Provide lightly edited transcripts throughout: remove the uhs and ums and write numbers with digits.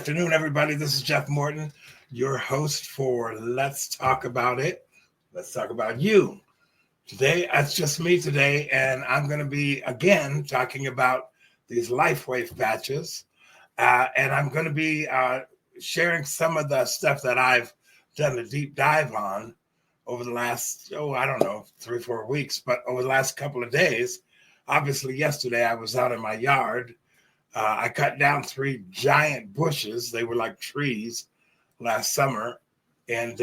afternoon, everybody. This is Jeff Morton, your host for Let's Talk About It. Let's talk about you. Today, it's just me today, and I'm going to be, again, talking about these LifeWave patches. And I'm going to be sharing some of the stuff that I've done a deep dive on over the last, 3 or 4 weeks. But over the last couple of days, obviously yesterday I was out in my yard. I cut down 3 giant bushes. They were like trees last summer. And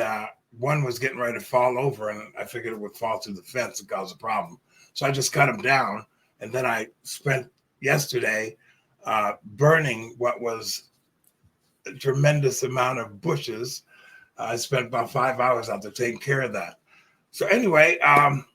one was getting ready to fall over, and I figured it would fall through the fence and cause a problem. So I just cut them down. And then I spent yesterday burning what was a tremendous amount of bushes. I spent about 5 hours out there taking care of that. So anyway, I'm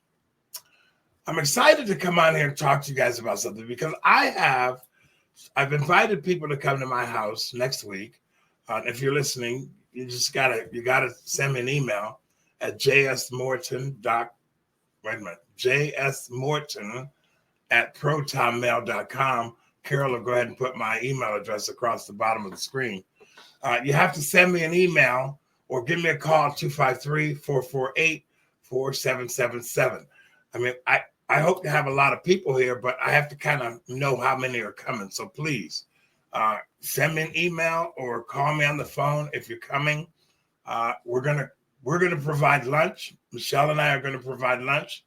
excited to come on here and talk to you guys about something because I've invited people to come to my house next week. If you're listening, you gotta send me an email at jsmorton@protonmail.com. Carol will go ahead and put my email address across the bottom of the screen. You have to send me an email or give me a call, 253-448-4777. I mean, I hope to have a lot of people here, but I have to kind of know how many are coming. So please send me an email or call me on the phone if you're coming. We're gonna provide lunch. Michelle and I are gonna provide lunch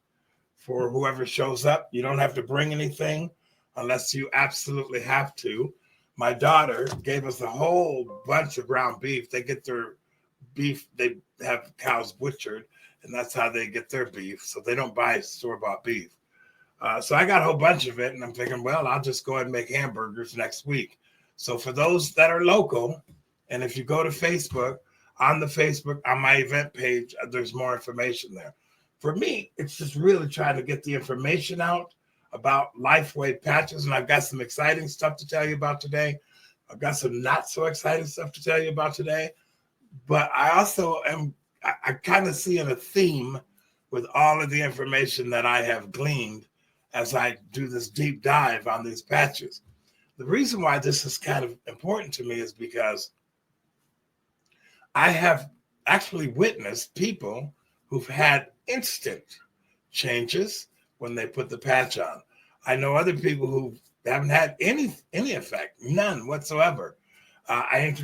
for whoever shows up. You don't have to bring anything unless you absolutely have to. My daughter gave us a whole bunch of ground beef. They get their beef. They have cows butchered, and that's how they get their beef. So they don't buy store-bought beef. So I got a whole bunch of it, and I'm thinking, well, I'll just go ahead and make hamburgers next week. So for those that are local, and if you go to Facebook, on my event page, there's more information there. For me, it's just really trying to get the information out about LifeWave patches, and I've got some exciting stuff to tell you about today. I've got some not so exciting stuff to tell you about today, but I also I kind of see a theme with all of the information that I have gleaned as I do this deep dive on these patches. The reason why this is kind of important to me is because I have actually witnessed people who've had instant changes when they put the patch on. I know other people who haven't had any effect, none whatsoever. I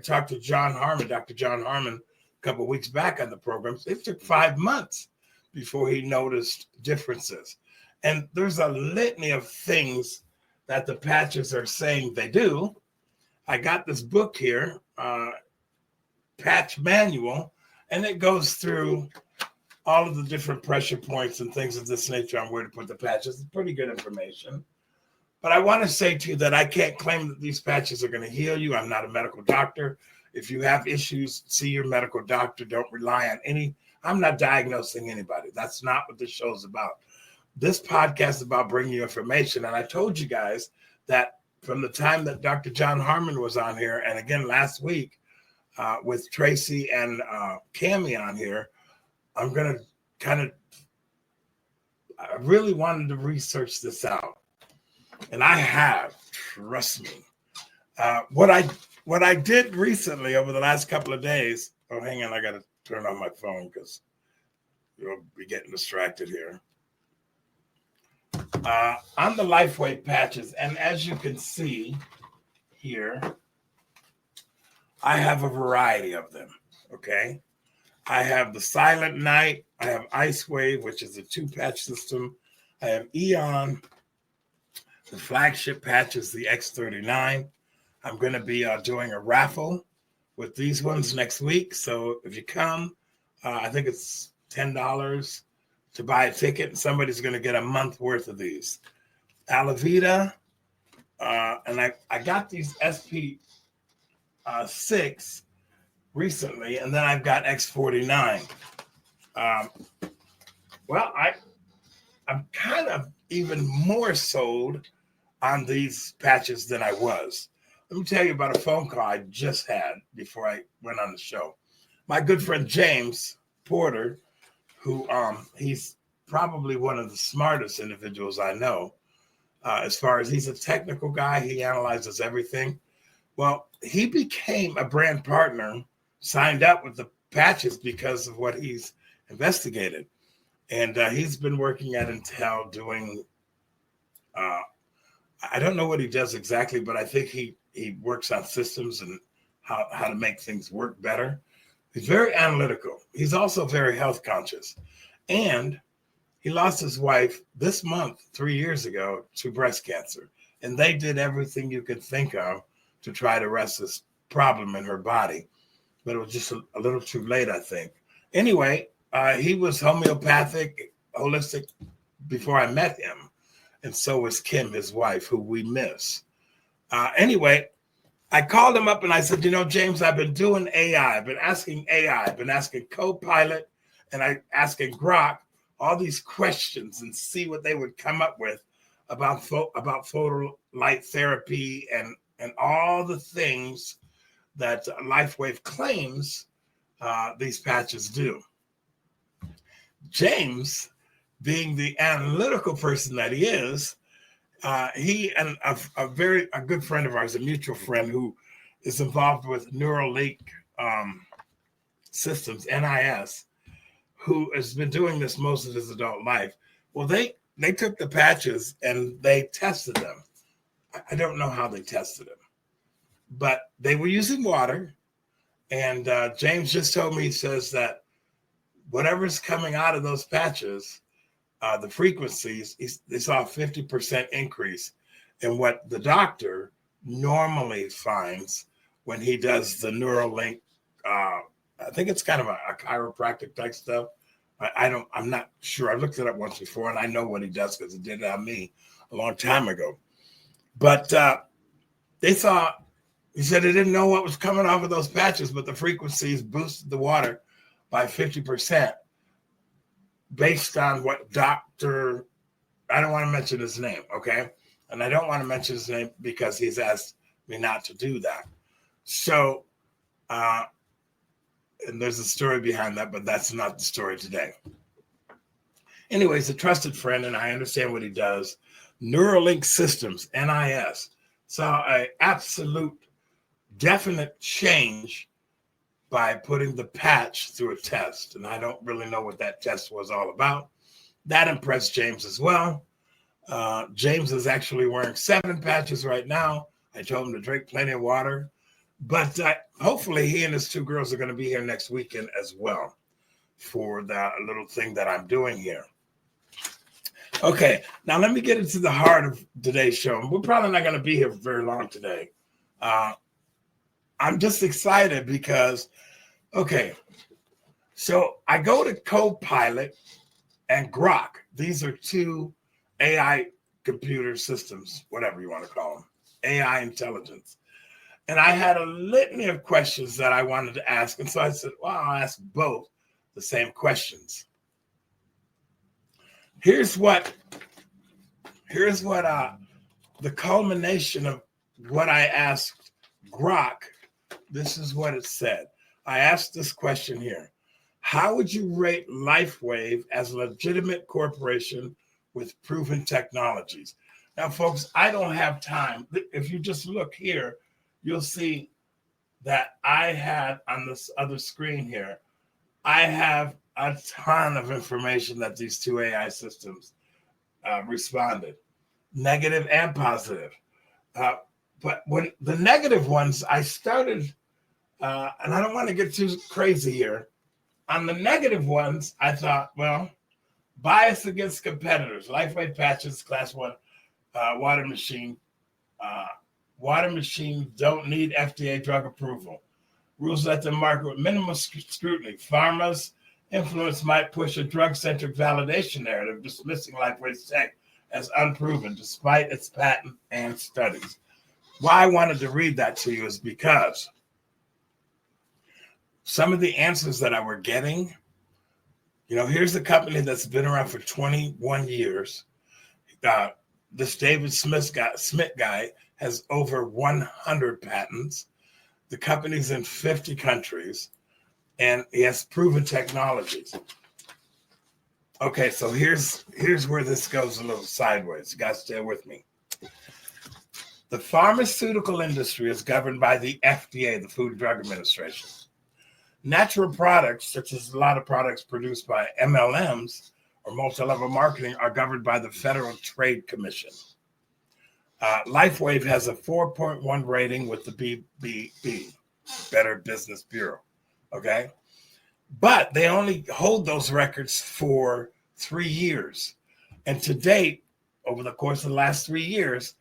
talked to Dr. John Harmon, a couple of weeks back on the program. It took 5 months before he noticed differences. And there's a litany of things that the patches are saying they do. I got this book here, Patch Manual, and it goes through all of the different pressure points and things of this nature on where to put the patches. It's pretty good information. But I want to say to you that I can't claim that these patches are going to heal you. I'm not a medical doctor. If you have issues, see your medical doctor. Don't rely on I'm not diagnosing anybody. That's not what this show is about. This podcast is about bringing you information. And I told you guys that from the time that Dr. John Harmon was on here, and again last week with Tracy and Cammie on here, I'm going to I really wanted to research this out. And I have, trust me. What I did recently over the last couple of days, hang on, I got to turn on my phone because you'll be getting distracted here. On the LifeWave patches, and as you can see here, I have a variety of them, okay? I have the Silent Night. I have Ice Wave, which is a 2-patch system. I have Eon. The flagship patch is the X39. I'm going to be doing a raffle with these ones next week. So if you come, I think it's $10 to buy a ticket, and somebody's going to get a month worth of these. Alavita, and I got these SP6 recently, and then I've got X49. I'm kind of even more sold on these patches than I was. Let me tell you about a phone call I just had before I went on the show. My good friend James Porter, who he's probably one of the smartest individuals I know. As far as he's a technical guy, he analyzes everything. Well, he became a brand partner, signed up with the patches because of what he's investigated. And he's been working at Intel doing, I don't know what he does exactly, but I think he works on systems and how to make things work better. He's very analytical. He's also very health conscious. And he lost his wife this month, 3 years ago, to breast cancer. And they did everything you could think of to try to arrest this problem in her body. But it was just a little too late, I think. Anyway, he was homeopathic, holistic before I met him. And so was Kim, his wife, who we miss. Anyway, I called him up and I said, James, I've been doing AI. I've been asking AI. I've been asking Co-Pilot and I asking Grok all these questions and see what they would come up with about photolight therapy and all the things that LifeWave claims these patches do. James, being the analytical person that he is, he and a good friend of ours, a mutual friend who is involved with Neuralink systems, NIS, who has been doing this most of his adult life. Well, they took the patches and they tested them. I don't know how they tested them, but they were using water. And James just told me, he says that whatever's coming out of those patches, the frequencies, they saw a 50% increase in what the doctor normally finds when he does the Neuralink. I think it's kind of a chiropractic type stuff. I'm not sure. I looked it up once before, and I know what he does because he did it on me a long time ago. But he said they didn't know what was coming off of those patches, but the frequencies boosted the water by 50%. Based on what doctor, I don't want to mention his name, okay? And I don't want to mention his name because he's asked me not to do that. So, and there's a story behind that, but that's not the story today. Anyways, a trusted friend, and I understand what he does. Neuralink Systems, NIS, saw an absolute definite change by putting the patch through a test. And I don't really know what that test was all about. That impressed James as well. James is actually wearing 7 patches right now. I told him to drink plenty of water. But hopefully he and his 2 girls are going to be here next weekend as well for the little thing that I'm doing here. Okay, now let me get into the heart of today's show. We're probably not going to be here for very long today. I'm just excited because, okay, so I go to Co-Pilot and Grok. These are 2 AI computer systems, whatever you want to call them, AI intelligence. And I had a litany of questions that I wanted to ask. And so I said, well, I'll ask both the same questions. Here's what the culmination of what I asked Grok. This is what it said. I asked this question here. How would you rate LifeWave as a legitimate corporation with proven technologies? Now, folks, I don't have time. If you just look here, you'll see that I had on this other screen here, I have a ton of information that these 2 AI systems responded, negative and positive. But when the negative ones, I started, and I don't want to get too crazy here. On the negative ones, I thought, well, bias against competitors, LifeWave patches, class 1 water machine. Water machines don't need FDA drug approval. Rules let them market with minimal scrutiny. Pharma's influence might push a drug-centric validation narrative, dismissing LifeWave's tech as unproven, despite its patent and studies. Why I wanted to read that to you is because some of the answers that I were getting, here's a company that's been around for 21 years. This David Smith guy has over 100 patents. The company's in 50 countries, and he has proven technologies. Okay, so here's where this goes a little sideways. You guys stay with me. The pharmaceutical industry is governed by the FDA, the Food and Drug Administration. Natural products, such as a lot of products produced by MLMs or multi-level marketing, are governed by the Federal Trade Commission. LifeWave has a 4.1 rating with the BBB, Better Business Bureau, okay? But they only hold those records for 3 years. And to date, over the course of the last 3 years,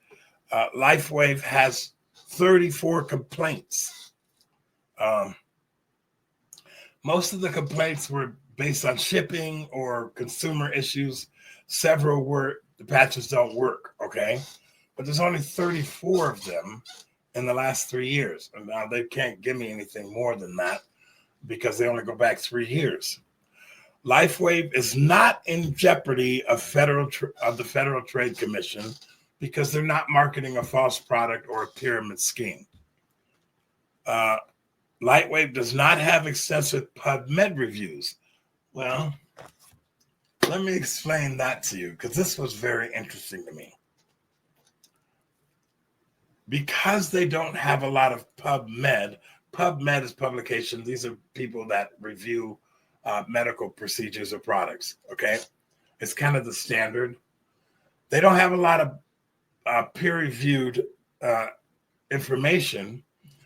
LifeWave has 34 complaints. Most of the complaints were based on shipping or consumer issues. Several were the patches don't work, okay? But there's only 34 of them in the last 3 years. And now they can't give me anything more than that because they only go back 3 years. LifeWave is not in jeopardy of the Federal Trade Commission because they're not marketing a false product or a pyramid scheme. LifeWave does not have extensive PubMed reviews. Well, let me explain that to you because this was very interesting to me. Because they don't have a lot of PubMed is publication. These are people that review medical procedures or products, okay? It's kind of the standard. They don't have a lot of peer-reviewed information,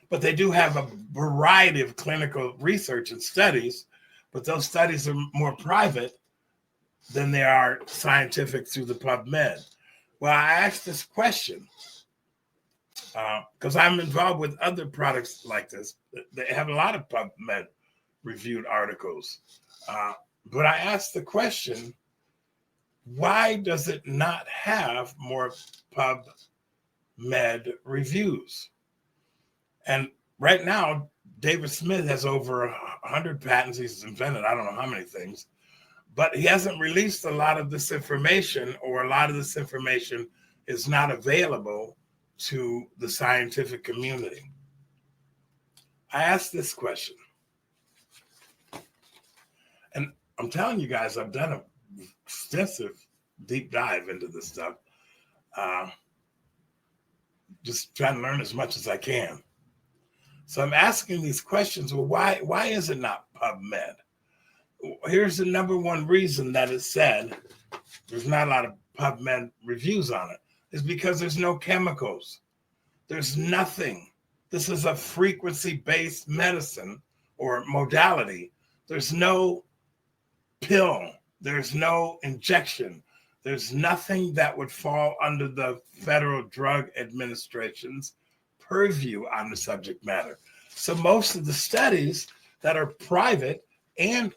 but they do have a variety of clinical research and studies, but those studies are more private than they are scientific through the PubMed. Well, I asked this question because I'm involved with other products like this. They have a lot of PubMed reviewed articles. But I asked the question, why does it not have more PubMed reviews? And right now, David Smith has over 100 patents he's invented. I don't know how many things, but he hasn't released a lot of this information, or a lot of this information is not available to the scientific community. I asked this question, and I'm telling you guys, I've done an extensive deep dive into this stuff. Just trying to learn as much as I can. So I'm asking these questions. Well, why is it not PubMed? Here's the number one reason that it said there's not a lot of PubMed reviews on it, is because there's no chemicals. There's nothing. This is a frequency-based medicine or modality. There's no pill. There's no injection. There's nothing that would fall under the Federal Drug Administration's purview on the subject matter. So most of the studies that are private,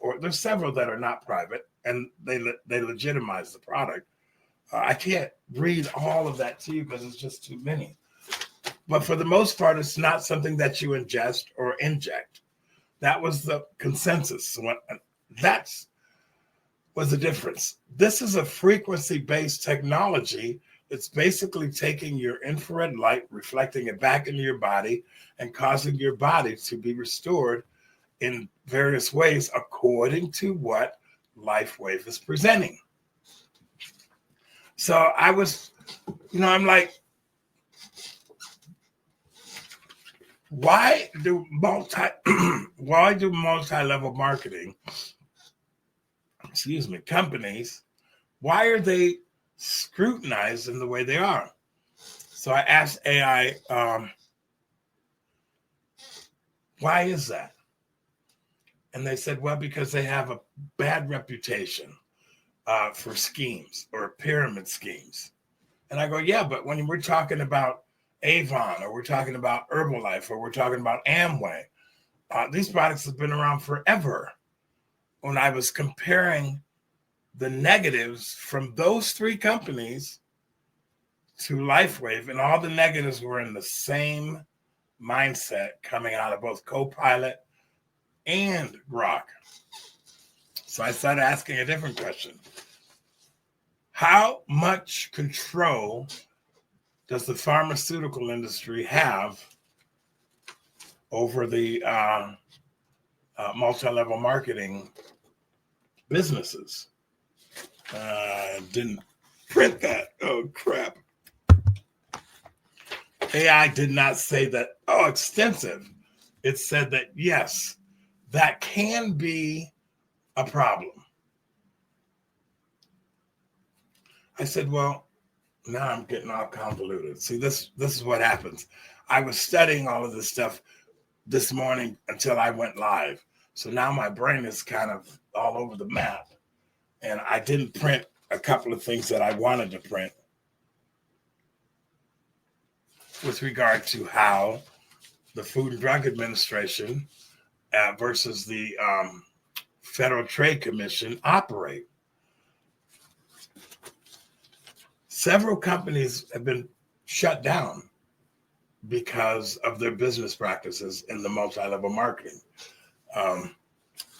or there's several that are not private, and they legitimize the product. I can't read all of that to you because it's just too many. But for the most part, it's not something that you ingest or inject. That was the consensus. That was the difference. This is a frequency-based technology. It's basically taking your infrared light, reflecting it back into your body, and causing your body to be restored in various ways according to what LifeWave is presenting. So I was, I'm like, why do multi-level marketing, companies, why are they scrutinized in the way they are? So I asked AI, why is that? And they said, well, because they have a bad reputation for schemes or pyramid schemes. And I go, yeah, but when we're talking about Avon, or we're talking about Herbalife, or we're talking about Amway, these products have been around forever. When I was comparing the negatives from those three companies to LifeWave, and all the negatives were in the same mindset coming out of both Co-Pilot and Grok. So I started asking a different question. How much control does the pharmaceutical industry have over the multi-level marketing businesses? Didn't print that. Oh, crap. AI did not say that, oh, extensive. It said that, yes, that can be a problem. I said, well, now I'm getting all convoluted. See, this is what happens. I was studying all of this stuff this morning until I went live. So now my brain is kind of all over the map. And I didn't print a couple of things that I wanted to print with regard to how the Food and Drug Administration versus the Federal Trade Commission operate. Several companies have been shut down because of their business practices in the multi-level marketing.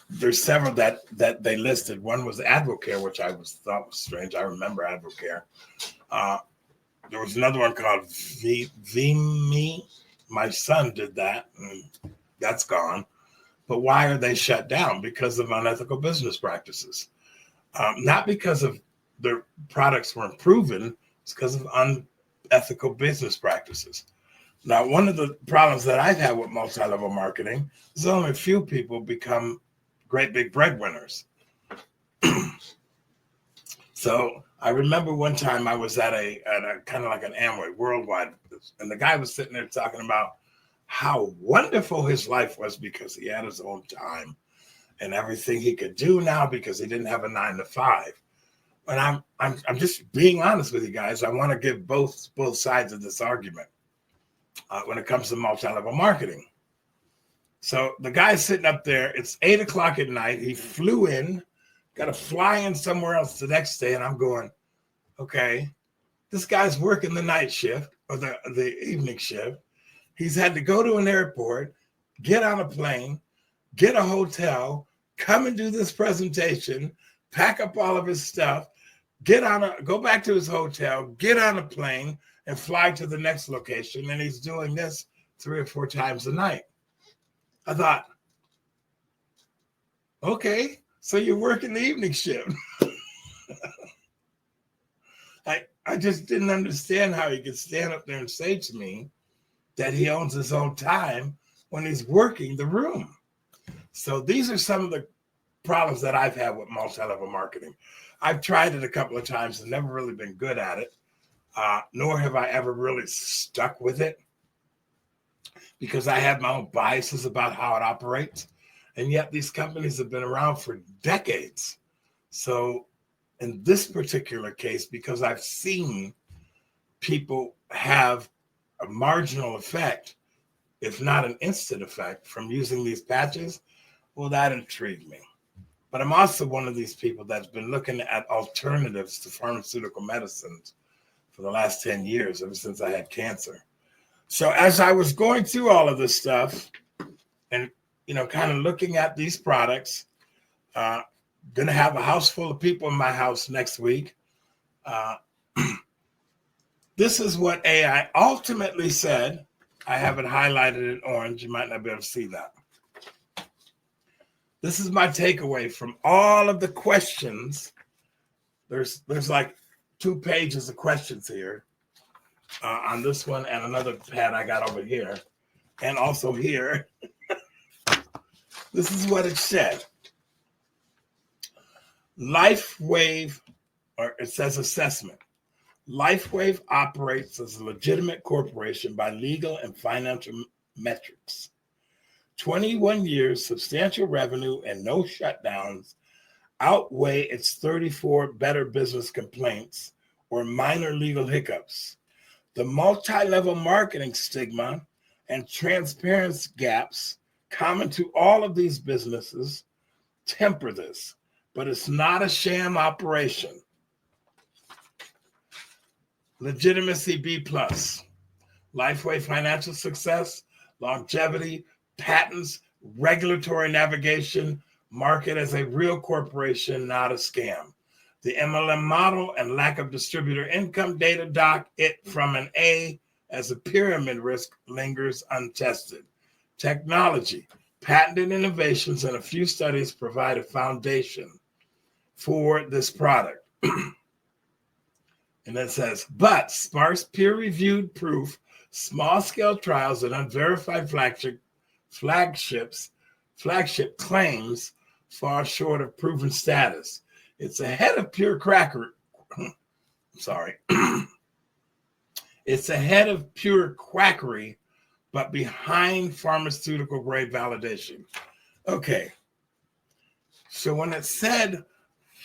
There's several that they listed. One was Advocare, which I thought was strange. I remember Advocare. There was another one called VMe. My son did that, and that's gone. But why are they shut down? Because of unethical business practices. Not because of their products weren't proven, it's because of unethical business practices. Now, one of the problems that I've had with multi-level marketing is only a few people become great big breadwinners. So I remember one time I was at a kind of like an Amway worldwide, and the guy was sitting there talking about how wonderful his life was because he had his own time and everything he could do now because he didn't have a 9-to-5. And I'm just being honest with you guys. I want to give both sides of this argument when it comes to multi-level marketing. So the guy's sitting up there. It's 8:00 at night. He flew in, got to fly in somewhere else the next day. And I'm going, okay, this guy's working the night shift or the evening shift. He's had to go to an airport, get on a plane, get a hotel, come and do this presentation, pack up all of his stuff, go back to his hotel, get on a plane, and fly to the next location. And he's doing this 3 or 4 times a night. I thought, okay, so you're working the evening shift. I just didn't understand how he could stand up there and say to me that he owns his own time when he's working the room. So these are some of the problems that I've had with multi-level marketing. I've tried it a couple of times and never really been good at it, nor have I ever really stuck with it because I have my own biases about how it operates. And yet these companies have been around for decades. So in this particular case, because I've seen people have a marginal effect, if not an instant effect, from using these patches, well, that intrigued me. But I'm also one of these people that's been looking at alternatives to pharmaceutical medicines for the last 10 years, ever since I had cancer. So as I was going through all of this stuff and, kind of looking at these products, going to have a house full of people in my house next week. This is what AI ultimately said. I have it highlighted in orange. You might not be able to see that. This is my takeaway from all of the questions. There's like 2 pages of questions here on this one and another pad I got over here and also here. This is what it said. LifeWave, or it says assessment. LifeWave operates as a legitimate corporation by legal and financial metrics. 21 years, substantial revenue, and no shutdowns outweigh its 34 Better Business complaints or minor legal hiccups. The multi-level marketing stigma and transparency gaps common to all of these businesses temper this, but it's not a sham operation. Legitimacy B+. LifeWave financial success, longevity, patents, regulatory navigation, market as a real corporation, not a scam. The MLM model and lack of distributor income data dock it from an A as a pyramid risk lingers untested. Technology, patented innovations, and a few studies provide a foundation for this product. And it says, but sparse peer-reviewed proof Small-scale trials and unverified flagship claims fall short of proven status. It's ahead of pure quackery. Sorry. It's ahead of pure quackery, but behind pharmaceutical grade validation. Okay. So when it said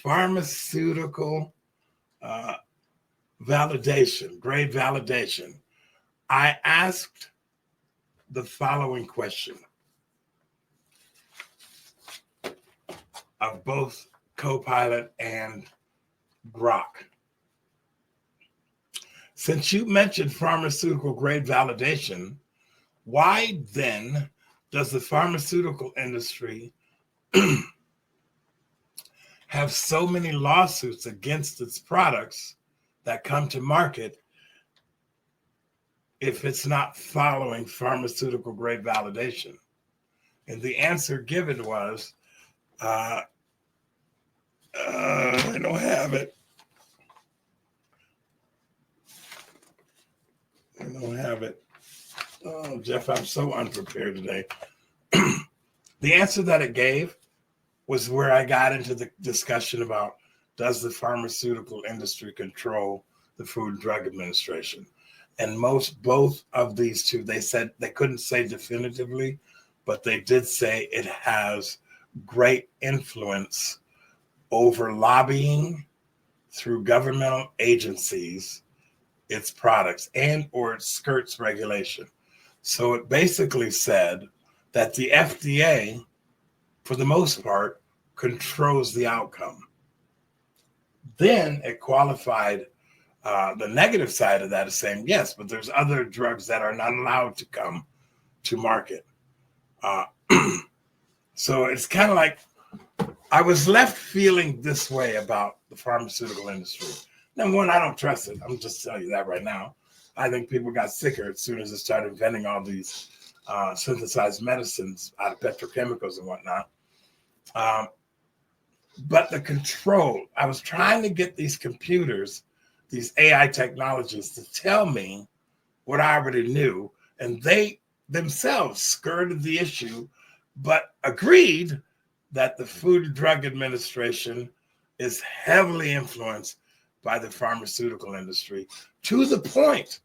pharmaceutical validation, grade validation, I asked the following question of both Co-Pilot and Grok. Since you mentioned pharmaceutical grade validation, why then does the pharmaceutical industry have so many lawsuits against its products that come to market if it's not following pharmaceutical grade validation? And the answer given was, I don't have it. I don't have it. Oh, Jeff, I'm so unprepared today. The answer that it gave was where I got into the discussion about, does the pharmaceutical industry control the Food and Drug Administration? And both of these two, they said they couldn't say definitively, but they did say it has great influence over lobbying through governmental agencies, its products, and or it skirts regulation. So it basically said that the FDA, for the most part, controls the outcome. Then it qualified the negative side of that as saying, yes, but there's other drugs that are not allowed to come to market. So it's kind of like, I was left feeling this way about the pharmaceutical industry. Number one, I don't trust it. I'm just telling you that right now. I think people got sicker as soon as they started inventing all these synthesized medicines out of petrochemicals and whatnot. But the control, I was trying to get these computers, these AI technologies, to tell me what I already knew. And they themselves skirted the issue, but agreed that the Food and Drug Administration is heavily influenced by the pharmaceutical industry, to the point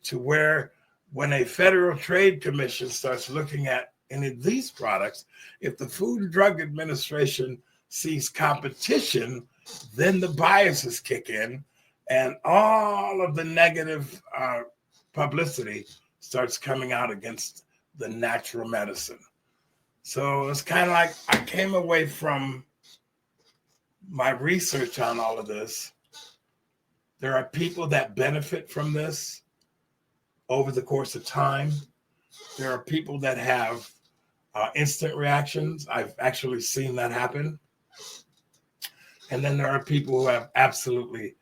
to where when a Federal Trade Commission starts looking at any of these products, if the Food and Drug Administration sees competition, then the biases kick in and all of the negative publicity starts coming out against the natural medicine. So it's kind of like I came away from my research on all of this. There are people that benefit from this over the course of time. There are people that have instant reactions. I've actually seen that happen. And then there are people who have absolutely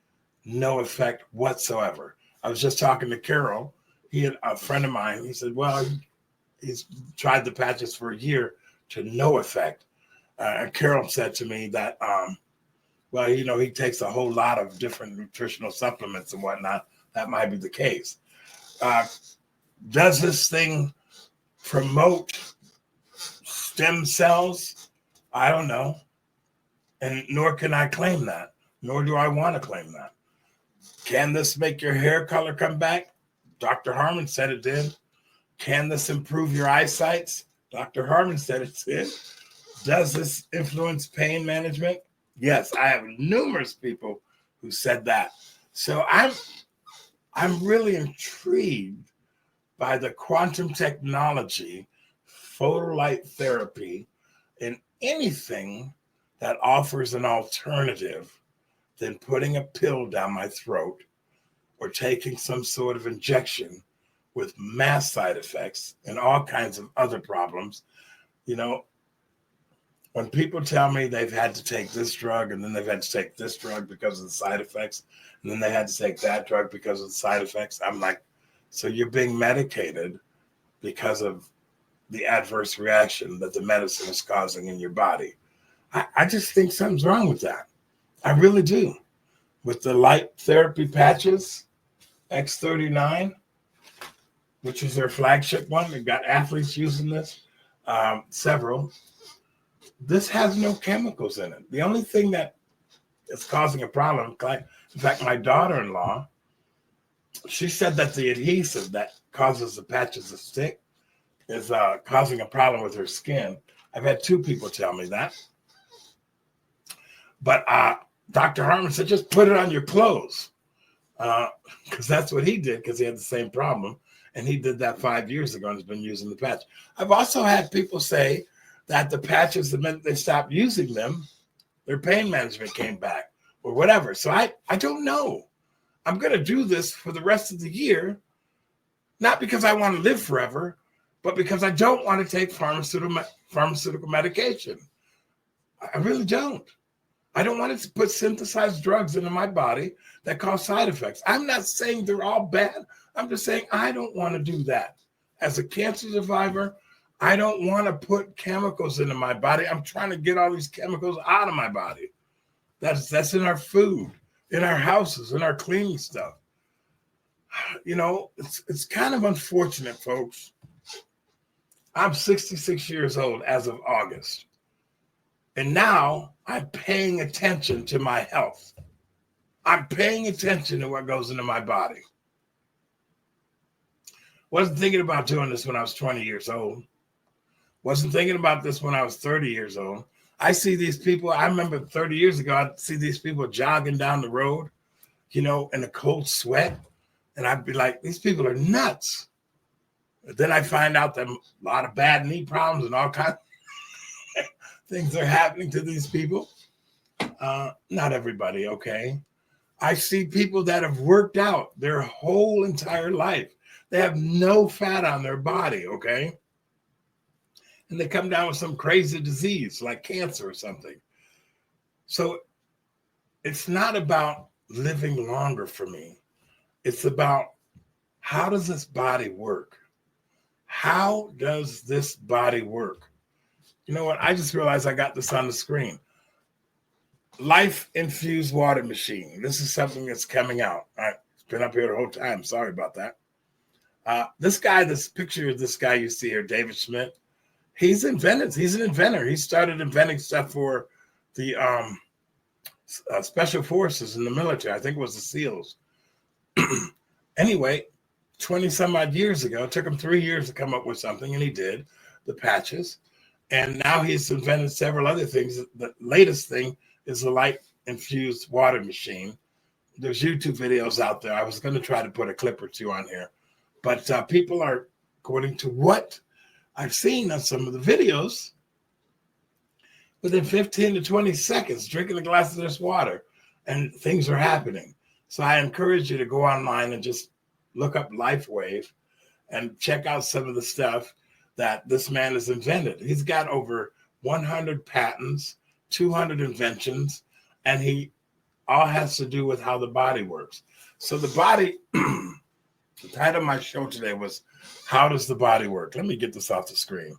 no effect whatsoever. I was just talking to Carol. He had a friend of mine. He said, well, he's tried the patches for a year to no effect. And Carol said to me that, well, you know, he takes a whole lot of different nutritional supplements and whatnot. That might be the case. Does this thing promote stem cells? I don't know. And nor can I claim that, nor do I want to claim that. Can this make your hair color come back? Dr. Harmon said it did. Can this improve your eyesight? Dr. Harmon said it did. Does this influence pain management? Yes, I have numerous people who said that. So I'm really intrigued by the quantum technology, photolight therapy, and anything that offers an alternative than putting a pill down my throat or taking some sort of injection with mass side effects and all kinds of other problems. You know, when people tell me they've had to take this drug and then they've had to take this drug because of the side effects, and then they had to take that drug because of the side effects, I'm like, so you're being medicated because of the adverse reaction that the medicine is causing in your body. I just think something's wrong with that. I really do. With the light therapy patches, X39, which is their flagship one. They've got athletes using this, several. This has no chemicals in it. The only thing that is causing a problem, in fact, my daughter-in-law, she said that the adhesive that causes the patches to stick is causing a problem with her skin. I've had 2 people tell me that. But Dr. Harmon said, just put it on your clothes. Because that's what he did, because he had the same problem. And he did that 5 years ago and has been using the patch. I've also had people say that the patches, the minute they stopped using them, their pain management came back or whatever. So I don't know. I'm going to do this for the rest of the year, not because I want to live forever, but because I don't want to take pharmaceutical medication. I really don't. I don't want to put synthesized drugs into my body that cause side effects. I'm not saying they're all bad. I'm just saying I don't want to do that. As a cancer survivor, I don't want to put chemicals into my body. I'm trying to get all these chemicals out of my body. That's in our food, in our houses, in our cleaning stuff. You know, it's kind of unfortunate, folks. I'm 66 years old as of August. And now I'm paying attention to my health. I'm paying attention to what goes into my body. Wasn't thinking about doing this when I was 20 years old. Wasn't thinking about this when I was 30 years old. I see these people. I remember 30 years ago, I'd see these people jogging down the road, you know, in a cold sweat. And I'd be like, these people are nuts. But then I find out that a lot of bad knee problems and all kinds of things are happening to these people. Not everybody, okay? I see people that have worked out their whole entire life. They have no fat on their body, okay? And they come down with some crazy disease like cancer or something. So it's not about living longer for me. It's about, how does this body work? How does this body work? You know what? I just realized I got this on the screen. Life infused water machine. This is something that's coming out. It's been up here the whole time. Sorry about that. This picture of this guy you see here, David Schmidt, he's an inventor. He started inventing stuff for the special forces in the military. I think it was the SEALs. Anyway, 20 some odd years ago, it took him 3 years to come up with something, and he did, the patches. And now he's invented several other things. The latest thing is the light infused water machine. There's YouTube videos out there. I was going to try to put a clip or 2 on here, but people are, according to what I've seen on some of the videos, within 15 to 20 seconds, drinking a glass of this water, and things are happening. So I encourage you to go online and just look up LifeWave and check out some of the stuff that this man has invented. He's got over 100 patents, 200 inventions, and he all has to do with how the body works. So the body, the title of my show today was, How Does the Body Work? Let me get this off the screen.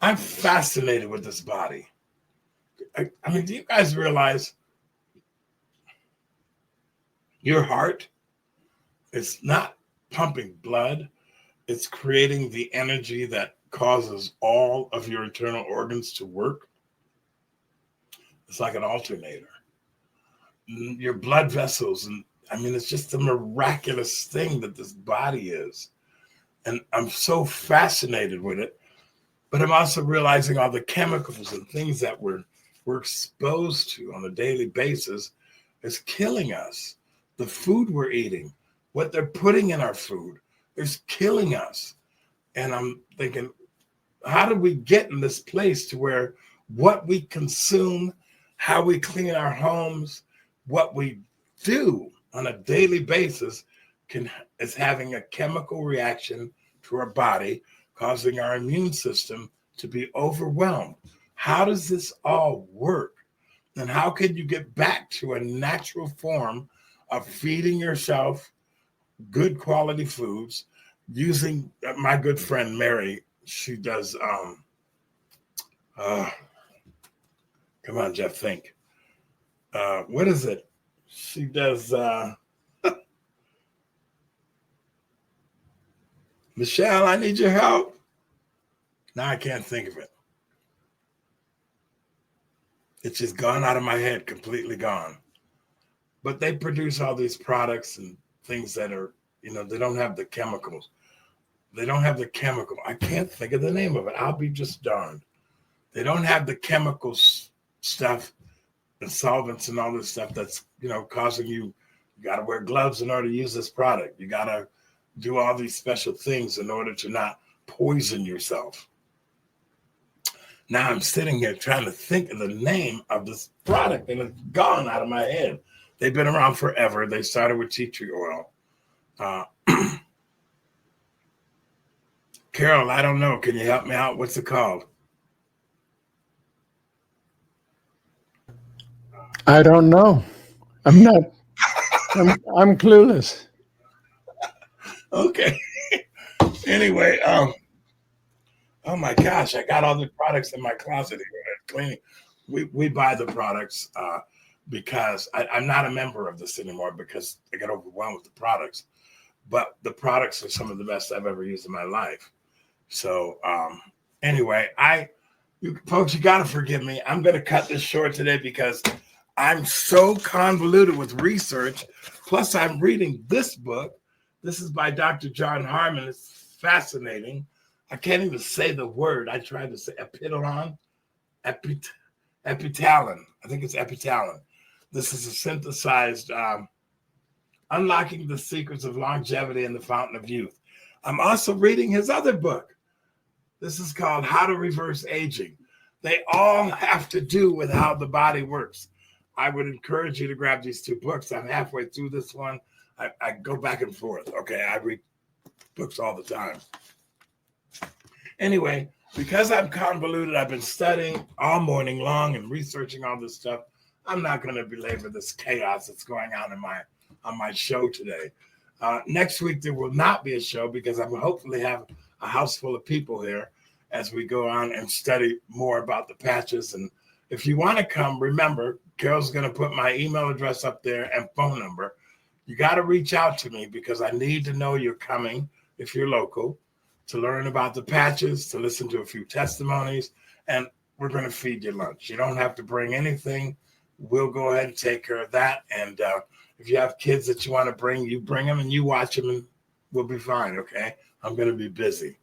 I'm fascinated with this body. I mean, do you guys realize your heart is not pumping blood? It's creating the energy that causes all of your internal organs to work. It's like an alternator. Your blood vessels, and I mean, it's just a miraculous thing that this body is. And I'm so fascinated with it. But I'm also realizing all the chemicals and things that we're exposed to on a daily basis is killing us. The food we're eating, what they're putting in our food is killing us. And I'm thinking, how did we get in this place to where what we consume, how we clean our homes, what we do on a daily basis is having a chemical reaction to our body, causing our immune system to be overwhelmed? How does this all work? And how can you get back to a natural form of feeding yourself good quality foods using my good friend Mary? She does, come on, Jeff, think. What is it? She does, Michelle, I need your help. Now I can't think of it. It's just gone out of my head, completely gone. But they produce all these products and things that are, they don't have the chemicals. They don't have the chemical. I can't think of the name of it. I'll be just darned. They don't have the chemicals stuff and solvents and all this stuff that's, causing you got to wear gloves in order to use this product. You got to do all these special things in order to not poison yourself. Now I'm sitting here trying to think of the name of this product, and it's gone out of my head. They've been around forever. They started with tea tree oil. Carol, I don't know. Can you help me out? What's it called? I don't know. I'm clueless. Okay. Anyway, oh my gosh, I got all the products in my closet here cleaning. We buy the products because I'm not a member of this anymore because I get overwhelmed with the products. But the products are some of the best I've ever used in my life. So anyway, you folks, you got to forgive me. I'm going to cut this short today because I'm so convoluted with research. Plus, I'm reading this book. This is by Dr. John Harmon. It's fascinating. I can't even say the word. I tried to say epitalon. Epitalon. I think it's epitalon. This is a synthesized Unlocking the Secrets of Longevity and the Fountain of Youth. I'm also reading his other book. This is called How to Reverse Aging. They all have to do with how the body works. I would encourage you to grab these two books. I'm halfway through this one. I go back and forth. Okay, I read books all the time. Anyway, because I'm convoluted, I've been studying all morning long and researching all this stuff. I'm not going to belabor this chaos that's going on on my show today. Next week, there will not be a show because I will hopefully have a house full of people here as we go on and study more about the patches. And if you want to come, remember, Carol's going to put my email address up there and phone number. You got to reach out to me because I need to know you're coming if you're local, to learn about the patches, to listen to a few testimonies, and we're going to feed you lunch. You don't have to bring anything. We'll go ahead and take care of that. And if you have kids that you want to bring, you bring them and you watch them and we'll be fine, okay? I'm going to be busy.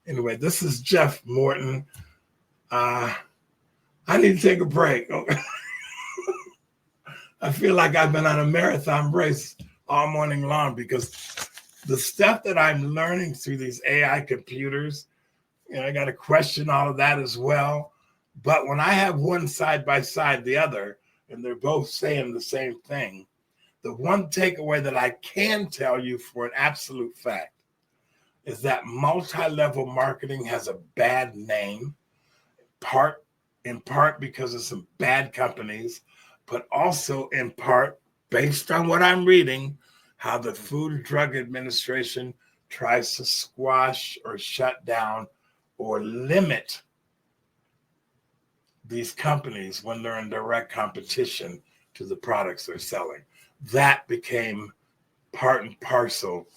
Anyway, this is Jeff Morton. I need to take a break. I feel like I've been on a marathon race all morning long because the stuff that I'm learning through these AI computers, I got to question all of that as well. But when I have one side by side the other, and they're both saying the same thing, the one takeaway that I can tell you for an absolute fact is that multi-level marketing has a bad name, in part because of some bad companies, but also in part based on what I'm reading, how the Food and Drug Administration tries to squash or shut down or limit these companies when they're in direct competition to the products they're selling. That became part and parcel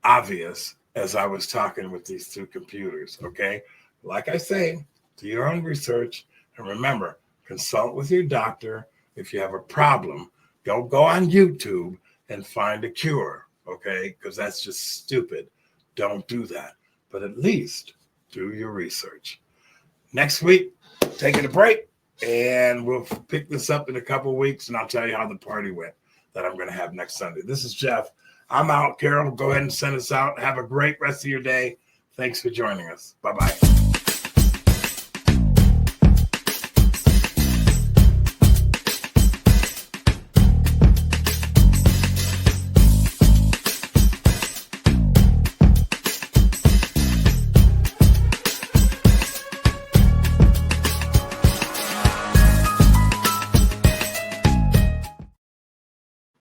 obvious as I was talking with these two computers, okay? Like I say, do your own research, and remember, consult with your doctor. If you have a problem, don't go on YouTube and find a cure, okay? Because that's just stupid. Don't do that. But at least do your research. Next week, taking a break, and we'll pick this up in a couple of weeks, and I'll tell you how the party went that I'm going to have next Sunday. This is Jeff. I'm out. Carol, go ahead and send us out. Have a great rest of your day. Thanks for joining us. Bye-bye.